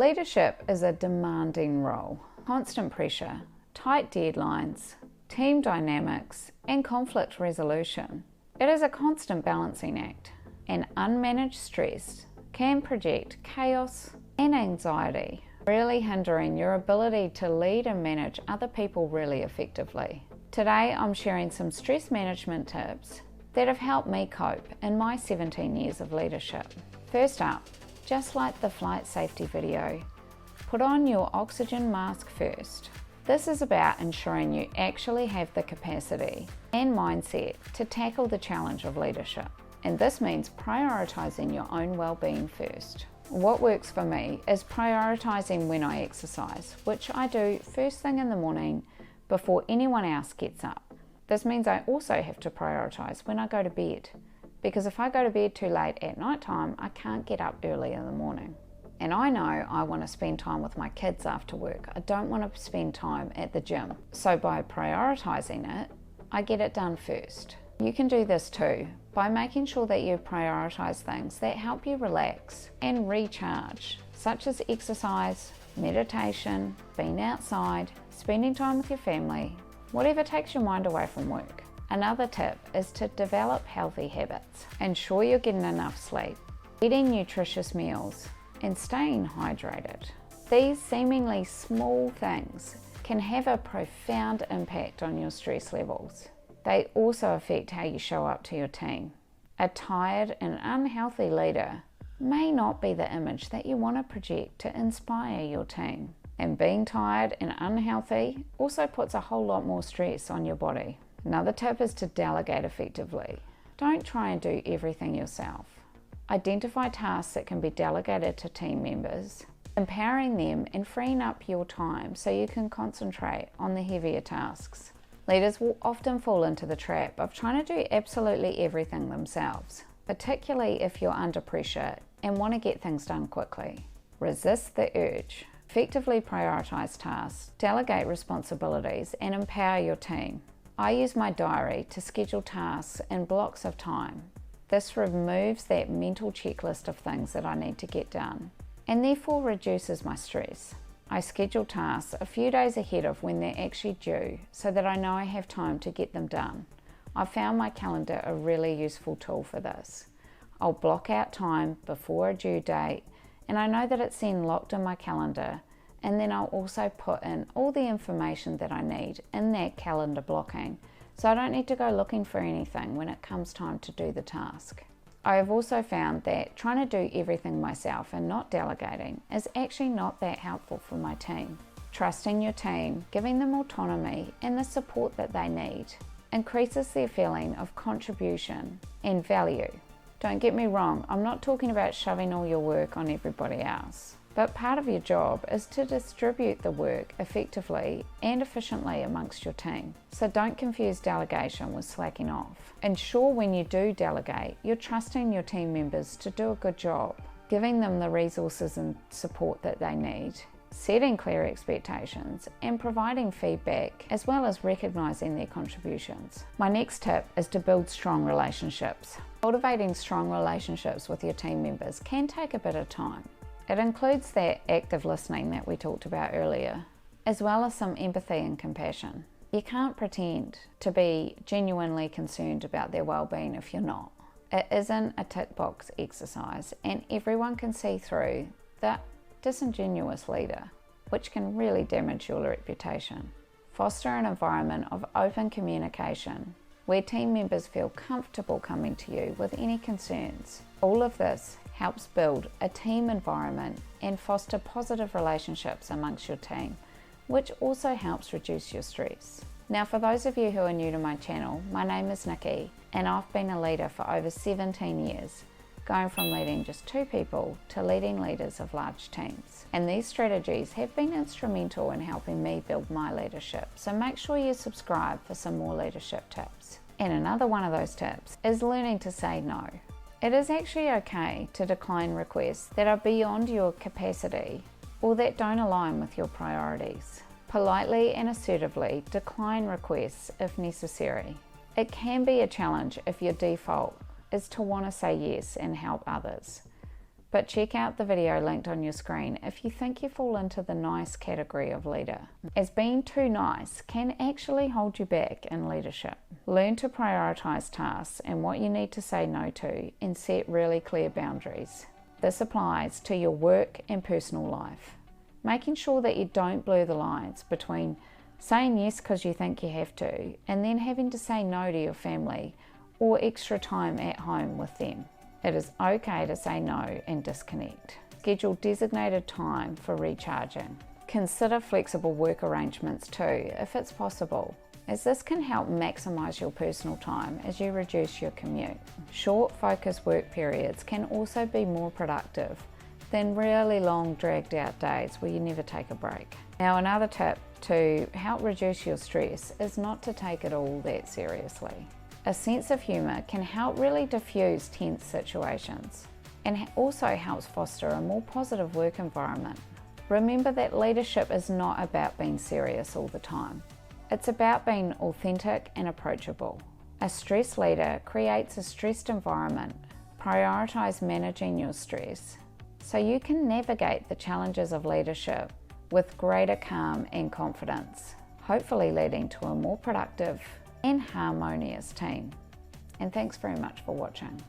Leadership is a demanding role. Constant pressure, tight deadlines, team dynamics, and conflict resolution. It is a constant balancing act, and unmanaged stress can project chaos and anxiety, really hindering your ability to lead and manage other people really effectively. Today, I'm sharing some stress management tips that have helped me cope in my 17 years of leadership. First up, just like the flight safety video, put on your oxygen mask first. This is about ensuring you actually have the capacity and mindset to tackle the challenge of leadership. And this means prioritizing your own well-being first. What works for me is prioritizing when I exercise, which I do first thing in the morning before anyone else gets up. This means I also have to prioritize when I go to bed, because if I go to bed too late at night time, I can't get up early in the morning. And I know I want to spend time with my kids after work. I don't want to spend time at the gym. So by prioritizing it, I get it done first. You can do this too by making sure that you prioritize things that help you relax and recharge, such as exercise, meditation, being outside, spending time with your family, whatever takes your mind away from work. Another tip is to develop healthy habits. Ensure you're getting enough sleep, eating nutritious meals, and staying hydrated. These seemingly small things can have a profound impact on your stress levels. They also affect how you show up to your team. A tired and unhealthy leader may not be the image that you want to project to inspire your team. And being tired and unhealthy also puts a whole lot more stress on your body. Another tip is to delegate effectively. Don't try and do everything yourself. Identify tasks that can be delegated to team members, empowering them and freeing up your time so you can concentrate on the heavier tasks. Leaders will often fall into the trap of trying to do absolutely everything themselves, particularly if you're under pressure and want to get things done quickly. Resist the urge. Effectively prioritize tasks, delegate responsibilities, and empower your team. I use my diary to schedule tasks in blocks of time. This removes that mental checklist of things that I need to get done, and therefore reduces my stress. I schedule tasks a few days ahead of when they're actually due so that I know I have time to get them done. I found my calendar a really useful tool for this. I'll block out time before a due date, and I know that it's then locked in my calendar, and then I'll also put in all the information that I need in that calendar blocking, so I don't need to go looking for anything when it comes time to do the task. I have also found that trying to do everything myself and not delegating is actually not that helpful for my team. Trusting your team, giving them autonomy and the support that they need, increases their feeling of contribution and value. Don't get me wrong, I'm not talking about shoving all your work on everybody else. But part of your job is to distribute the work effectively and efficiently amongst your team. So don't confuse delegation with slacking off. Ensure when you do delegate, you're trusting your team members to do a good job, giving them the resources and support that they need, setting clear expectations, and providing feedback, as well as recognizing their contributions. My next tip is to build strong relationships. Cultivating strong relationships with your team members can take a bit of time. It includes that active listening that we talked about earlier, as well as some empathy and compassion. You can't pretend to be genuinely concerned about their well-being if you're not. It isn't a tick box exercise, and everyone can see through the disingenuous leader, which can really damage your reputation. Foster an environment of open communication where team members feel comfortable coming to you with any concerns. All of this helps build a team environment and foster positive relationships amongst your team, which also helps reduce your stress. Now, for those of you who are new to my channel, my name is Nikki, and I've been a leader for over 17 years, going from leading just 2 people to leading leaders of large teams. And these strategies have been instrumental in helping me build my leadership, so make sure you subscribe for some more leadership tips. And another one of those tips is learning to say no. It is actually okay to decline requests that are beyond your capacity or that don't align with your priorities. Politely and assertively decline requests if necessary. It can be a challenge if your default is to want to say yes and help others. But check out the video linked on your screen if you think you fall into the nice category of leader, as being too nice can actually hold you back in leadership. Learn to prioritize tasks and what you need to say no to, and set really clear boundaries. This applies to your work and personal life, making sure that you don't blur the lines between saying yes because you think you have to, and then having to say no to your family or extra time at home with them. It is okay to say no and disconnect. Schedule designated time for recharging. Consider flexible work arrangements too, if it's possible, as this can help maximize your personal time as you reduce your commute. Short, focused work periods can also be more productive than really long, dragged out days where you never take a break. Now, another tip to help reduce your stress is not to take it all that seriously. A sense of humour can help really diffuse tense situations, and also helps foster a more positive work environment. Remember that leadership is not about being serious all the time. It's about being authentic and approachable. A stressed leader creates a stressed environment. Prioritise managing your stress so you can navigate the challenges of leadership with greater calm and confidence, hopefully leading to a more productive and harmonious team. And thanks very much for watching.